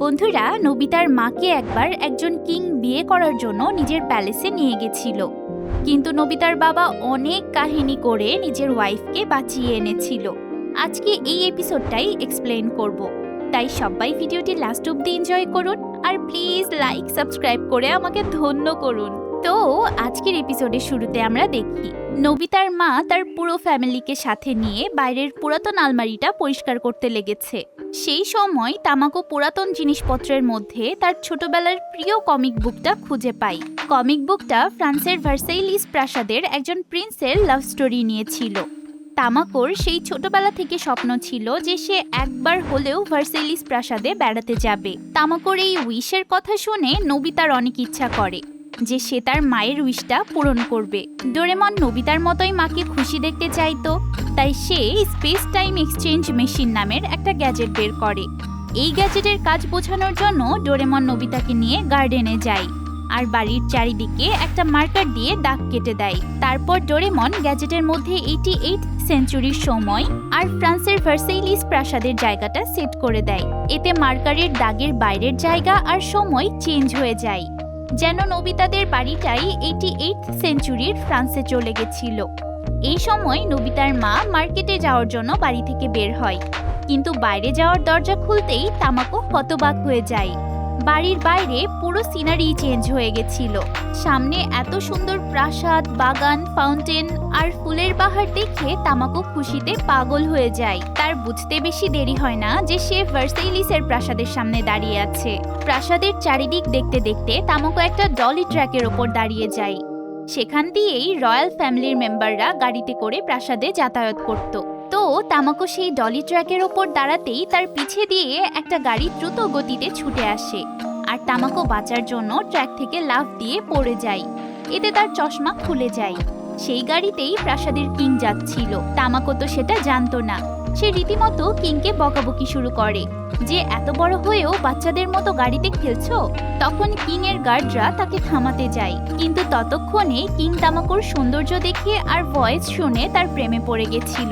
বন্ধুরা, নোবিতার মাকে একবার একজন কিং বিয়ে করার জন্য নিজের প্যালেসে নিয়ে গেছিল। কিন্তু নোবিতার বাবা অনেক কাহিনী করে নিজের ওয়াইফকে বাঁচিয়ে এনেছিল। আজকে এই এপিসোডটাই এক্সপ্লেইন করব, তাই সবাই ভিডিওটি লাস্ট অবধি এনজয় করুন আর প্লিজ লাইক সাবস্ক্রাইব করে আমাকে ধন্য করুন। তো আজকের এপিসোডের শুরুতে আমরা দেখি নোবিতার মা তার পুরো ফ্যামিলিকে সাথে নিয়ে বাইরের পুরাতন আলমারিটা পরিষ্কার করতে লেগেছে। সেই সময় তামাকো পুরাতন জিনিসপত্রের মধ্যে তার ছোটবেলার প্রিয় কমিক বুকটা খুঁজে পায়। কমিক বুকটা ফ্রান্সের ভার্সাইলিস প্রাসাদের একজন প্রিন্সের লাভ স্টোরি নিয়েছিল। তামাকোর সেই ছোটবেলা থেকে স্বপ্ন ছিল যে সে একবার হলেও ভার্সাইলিস প্রাসাদে বেড়াতে যাবে। তামাকোর এই উইশের কথা শুনে নোবিতার অনেক ইচ্ছা করে যে সে তার মায়ের উইশটা পূরণ করবে। ডোরেমন নোবিতার মতোই মাকে খুশি দেখতে চাইতো, তাই সে স্পেস টাইম এক্সচেঞ্জ মেশিন নামের একটা গ্যাজেট বের করে। এই গ্যাজেটের কাজ বোঝানোর জন্য ডোরেমন নোবিতাকে নিয়ে গার্ডেনে যায় আর বাড়ির চারিদিকে একটা মার্কার দিয়ে দাগ কেটে দেয়। তারপর ডোরেমন গ্যাজেটের মধ্যে 88 সেঞ্চুরির সময় আর ফ্রান্সের ভার্সাইলিস প্রাসাদের জায়গাটা সেট করে দেয়। এতে মার্কারের দাগের বাইরের জায়গা আর সময় চেঞ্জ হয়ে যায়, যেন নোবিতাদের বাড়িটাই 88 সেঞ্চুরির ফ্রান্সে চলে গেছিল। এই সময় নোবিতার মা মার্কেটে যাওয়ার জন্য বাড়ি থেকে বের হয়, কিন্তু বাইরে যাওয়ার দরজা খুলতেই তামাকো হতবাক হয়ে যায়। বাড়ির বাইরে পুরো সিনারি চেঞ্জ হয়ে গেছিল। সামনে এত সুন্দর প্রাসাদ, বাগান, ফাউন্টেন আর ফুলের বাহার দেখে তামাকো খুশিতে পাগল হয়ে যায়। তার বুঝতে বেশি দেরি হয় না যে সে ভার্সাইলিসের প্রাসাদের সামনে দাঁড়িয়ে আছে। প্রাসাদের চারিদিক দেখতে দেখতে তামাকো একটা ডলি ট্র্যাকের ওপর দাঁড়িয়ে যায়। সেখান দিয়েই রয়্যাল ফ্যামিলির মেম্বাররা গাড়িতে করে প্রাসাদে যাতায়াত করত। তো তামাকো সেই ডলি ট্র্যাকের ওপর দাঁড়াতেই তার পিছে দিয়ে একটা গাড়ি দ্রুত গতিতে ছুটে আসে আর তামাকো বাঁচার জন্য ট্র্যাক থেকে লাফ দিয়ে পড়ে যায়। এতে তার চশমা খুলে যায়। সেই গাড়িতেই প্রাসাদের কিং যাচ্ছিল। তামাকো তো সেটা জানতো না। সে রীতিমতো কিংকে বকাবকি শুরু করে যে এত বড় হয়েও বাচ্চাদের মতো গাড়িতে খেলছো। তখন কিং এর গার্ডরা তাকে থামাতে যায়, কিন্তু ততক্ষণে কিং তামাকোর সৌন্দর্য দেখে আর ভয়েস শুনে তার প্রেমে পড়ে গেছিল।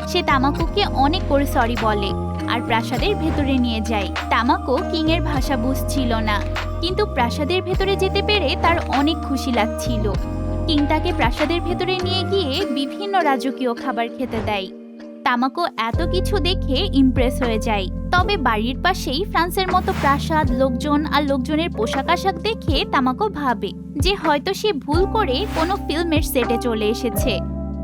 সে তামাকোকে অনেক করে সরি বলে আর প্রাসাদের ভেতরে নিয়ে যায়। তামাকো কিং এর ভাষা বুঝছিল না, কিন্তু প্রাসাদের ভেতরে যেতে পেরে তার অনেক খুশি লাগছিল। কিং তাকে প্রাসাদের ভেতরে নিয়ে গিয়ে বিভিন্ন রাজকীয় খাবার খেতে দেয়। তামাকো এত কিছু দেখে ইমপ্রেস হয়ে যায়। তবে বাড়ির পাশেই ফ্রান্সের মতো প্রাসাদ, লোকজন আর লোকজনের পোশাক আশাক দেখে তামাকো ভাবে যে হয়তো সে ভুল করে কোনো ফিল্মের সেটে চলে এসেছে।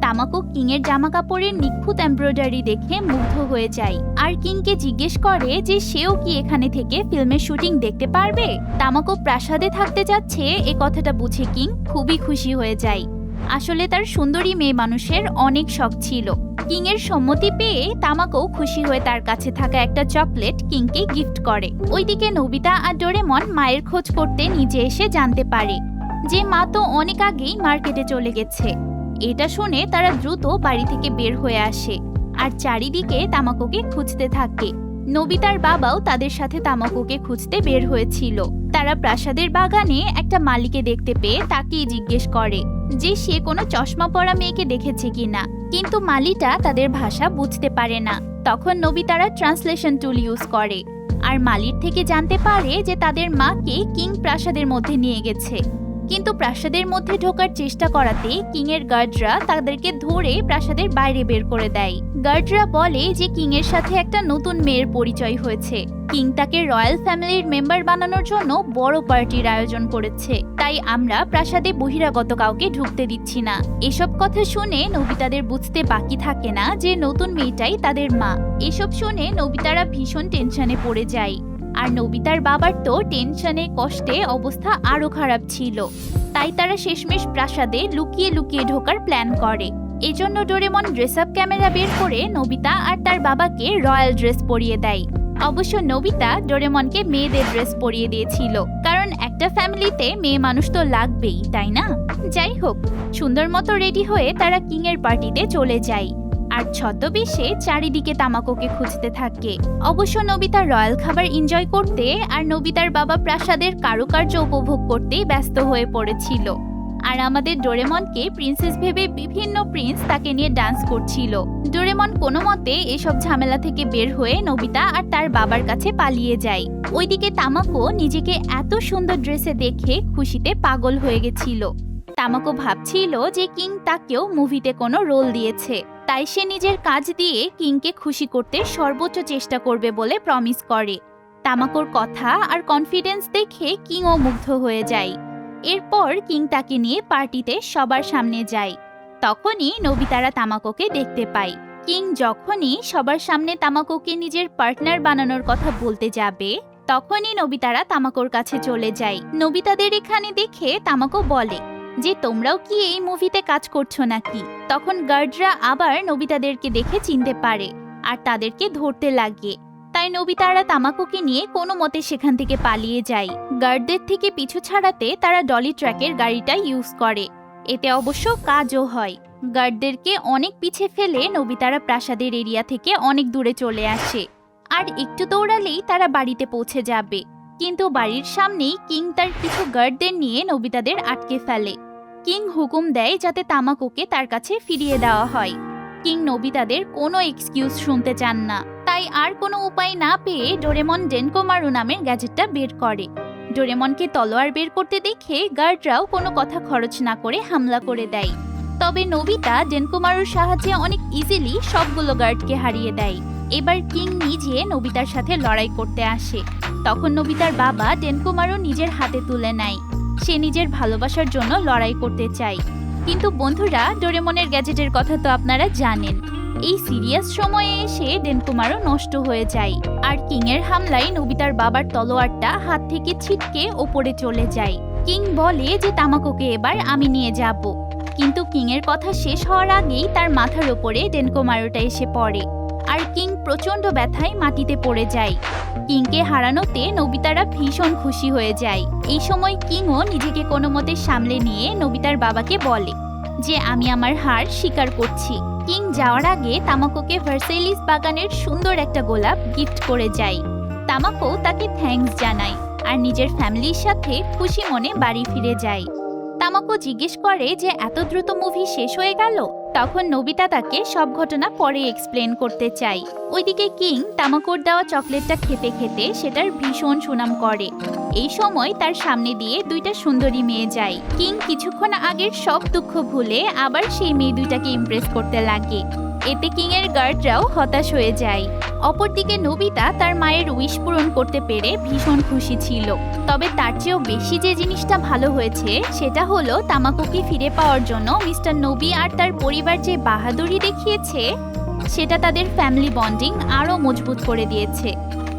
তামাকো কিং এর জামা কাপড়ের নিখুঁত এমব্রয়ডারি দেখে মুগ্ধ হয়ে যায় আর কিংকে জিজ্ঞেস করে যে সেও কি এখানে থেকে ফিল্মের শুটিং দেখতে পারবে। তামাকো প্রাসাদে থাকতে যাচ্ছে এ কথাটা বুঝে কিং খুবই খুশি হয়ে যায়। আসলে তার সুন্দরী মেয়ে মানুষের অনেক শখ ছিল। কিং এর সম্মতি পেয়ে তামাকো খুশি হয়ে তার কাছে থাকা একটা চকলেট কিংকে গিফট করে। ওইদিকে নোবিতা আর ডোরেমন মায়ের খোঁজ করতে নিচে এসে জানতে পারে যে মা তো অনেক আগেই মার্কেটে চলে গেছে। এটা শুনে তারা দ্রুত বাড়ি থেকে বের হয়ে আসে আর চারিদিকে তামাকোকে খুঁজতে থাকে। নোবিতার বাবাও তাদের সাথে তামাকোকে খুঁজতে বের হয়েছিল। তারা প্রাসাদের বাগানে একটা মালিকে দেখতে পেয়ে তাকেই জিজ্ঞেস করে যে সে কোনো চশমা পরা মেয়েকে দেখেছে কিনা, কিন্তু মালিটা তাদের ভাষা বুঝতে পারে না। তখন নোবিতারা ট্রান্সলেশন টুল ইউজ করে আর মালির থেকে জানতে পারে যে তাদের মাকে কিং প্রাসাদের মধ্যে নিয়ে গেছে। কিন্তু প্রাসাদের মধ্যে ঢোকার চেষ্টা করাতে কিং এর গার্ডরা তাদেরকে ধরে প্রাসাদের বাইরে বের করে দেয়। গার্ডরা বলে যে কিং এর সাথে একটা নতুন মেয়ের পরিচয় হয়েছে। কিং তাকে রয়্যাল ফ্যামিলির মেম্বার বানানোর জন্য বড় পার্টির আয়োজন করেছে, তাই আমরা প্রাসাদে বহিরাগত কাউকে ঢুকতে দিচ্ছি না। এসব কথা শুনে নোবিতাদের বুঝতে বাকি থাকে না যে নতুন মেয়েটাই তাদের মা। এসব শুনে নোবিতারা ভীষণ টেনশনে পড়ে যায় আর নোবিতার বাবার তো টেনশনে কষ্টে অবস্থা আরো খারাপ ছিল। তাই তারা শেষমেশ প্রাসাদে লুকিয়ে লুকিয়ে ঢোকার প্ল্যান করে। এজন্য ডোরেমন ড্রেস আপ ক্যামেরা বের করে নোবিতা আর তার বাবাকে রয়্যাল ড্রেস পরিয়ে দেয়। অবশ্য নোবিতা ডোরেমনকে মেয়েদের ড্রেস পরিয়ে দিয়েছিল, কারণ একটা ফ্যামিলিতে মেয়ে মানুষ তো লাগবেই, তাই না? যাই হোক, সুন্দর মতো রেডি হয়ে তারা কিং এর পার্টিতে চলে যায় আর ছদ্মবেশে চারিদিকে তামাকোকে খুঁজতে থাকে। অবশ্য নোবিতা রয়্যাল খাবার এনজয় করতে আর নোবিতার বাবা প্রাসাদের কারুকার্য উপভোগ করতেই ব্যস্ত হয়ে পড়েছিল। আর আমাদের ডোরেমনকে প্রিন্সেস ভেবে বিভিন্ন প্রিন্স তাকে নিয়ে ডান্স করছিল। ডোরেমন কোনো মতে এসব ঝামেলা থেকে বের হয়ে নোবিতা আর তার বাবার কাছে পালিয়ে যায়। ওইদিকে তামাকো নিজেকে এত সুন্দর ড্রেসে দেখে খুশিতে পাগল হয়ে গেছিল। তামাকো ভাবছিল যে কিং তাকেও মুভিতে কোনো রোল দিয়েছে, তাই সে নিজের কাজ দিয়ে কিংকে খুশি করতে সর্বোচ্চ চেষ্টা করবে বলে প্রমিস করে। তামাকোর কথা আর কনফিডেন্স দেখে কিংও মুগ্ধ হয়ে যায়। এরপর কিং তাকে নিয়ে পার্টিতে সবার সামনে যায়। তখনই নোবিতারা তামাকোকে দেখতে পায়। কিং যখনই সবার সামনে তামাকোকে নিজের পার্টনার বানানোর কথা বলতে যাবে, তখনই নোবিতারা তামাকোর কাছে চলে যায়। নোবিতাদের এখানে দেখে তামাকো বলে যে তোমরাও কি এই মুভিতে কাজ করছো নাকি? তখন গার্ডরা আবার নোবিতাদেরকে দেখে চিনতে পারে আর তাদেরকে ধরতে লাগে। তাই নোবিতারা তামাকোকে নিয়ে কোনো মতে সেখান থেকে পালিয়ে যায়। গার্ডদের থেকে পিছু ছাড়াতে তারা ডলি ট্র্যাকের গাড়িটা ইউজ করে। এতে অবশ্য কাজও হয়। গার্ডদেরকে অনেক পিছে ফেলে নোবিতারা প্রাসাদের এরিয়া থেকে অনেক দূরে চলে আসে। আর একটু দৌড়ালেই তারা বাড়িতে পৌঁছে যাবে। কিন্তু বাড়ির সামনেই কিং তার কিছু গার্ডদের নিয়ে নোবিতাদের আটকে ফেলে। কিং হুকুম দেয় যাতে তামাকোকে তার কাছে ফিরিয়ে দেওয়া হয়। কিং নোবিতাদের কোনো এক্সকিউজ শুনতে চান না, তাই আর কোনো উপায় না পেয়ে ডোরেমন ডেনকোমারু নামের গ্যাজেটটা বের করে। ডোরেমনকে তলোয়ার বের করতে দেখে গার্ডরাও কোনো কথা খরচ না করে হামলা করে দেয়। তবে নোবিতা ডেনকোমারুর সাহায্যে অনেক ইজিলি সবগুলো গার্ডকে হারিয়ে দেয়। এবার কিং নিজে নোবিতার সাথে লড়াই করতে আসে। তখন নোবিতার বাবা ডেনকোমারু নিজের হাতে তুলে নেয়। সে নিজের ভালোবাসার জন্য লড়াই করতে চায়। কিন্তু বন্ধুরা, ডোরেমনের গ্যাজেটের কথা তো আপনারা জানেন। এই সিরিয়াস সময়ে এসে ডেনকোমারু নষ্ট হয়ে যায় আর কিং এর হামলায় নোবিতার বাবার তলোয়ারটা হাত থেকে ছিটকে ওপরে চলে যায়। কিং বলে যে তামাকোকে এবার আমি নিয়ে যাব, কিন্তু কিং এর কথা শেষ হওয়ার আগেই তার মাথার উপরে ডেনকোমারুটা এসে পড়ে আর কিং প্রচন্ড ব্যথায় মাটিতে পড়ে যায়। কিংকে হারানোতে নোবিতারা ভীষণ খুশি হয়ে যায়। এই সময় কিংও নিজেকে কোনো মতে সামলে নিয়ে নোবিতার বাবাকে বলে যে আমি আমার হার স্বীকার করছি। কিং যাওয়ার আগে তামাকোকে ভার্সেইলিস বাগানের সুন্দর একটা গোলাপ গিফট করে যায়। তামাকো তাকে থ্যাঙ্কস জানায় আর নিজের ফ্যামিলির সাথে খুশি মনে বাড়ি ফিরে যায়। তামাকো জিজ্ঞেস করে যে এত দ্রুত মুভি শেষ হয়ে গেল। তখন নোবিতা তাকে সব ঘটনা পরে এক্সপ্লেন করতে চায়। ওইদিকে কিং তামাকোর দেওয়া চকলেটটা খেতে খেতে সেটার ভীষণ সুনাম করে। এই সময় তার সামনে দিয়ে দুইটা সুন্দরী মেয়ে যায়। কিং কিছুক্ষণ আগের সব দুঃখ ভুলে আবার সেই মেয়ে দুইটাকে ইমপ্রেস করতে লাগে। এতে কিং এর গার্ডরাও হতাশ হয়ে যায়। অপরদিকে নোবিতা তার মায়ের উইশ পূরণ করতে পেরে ভীষণ খুশি ছিল। তবে তার চেয়েও বেশি যে জিনিসটা ভালো হয়েছে সেটা হলো তামাকোকে ফিরে পাওয়ার জন্য মিস্টার নোবি আর তার পরিবার যে বাহাদুরি দেখিয়েছে সেটা তাদের ফ্যামিলি বন্ডিং আরও মজবুত করে দিয়েছে।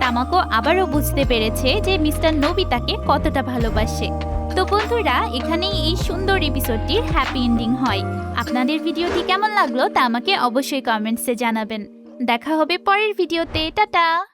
তামাকো আবারও বুঝতে পেরেছে যে মিস্টার নোবি তাকে কতটা ভালোবাসে। তো বন্ধুরা, এখানেই এই সুন্দর এপিসোডটির হ্যাপি এন্ডিং হয়। আপনাদের ভিডিওটি কেমন লাগলো তা আমাকে অবশ্যই কমেন্টসে জানাবেন। দেখা হবে পরের ভিডিওতে। টাটা।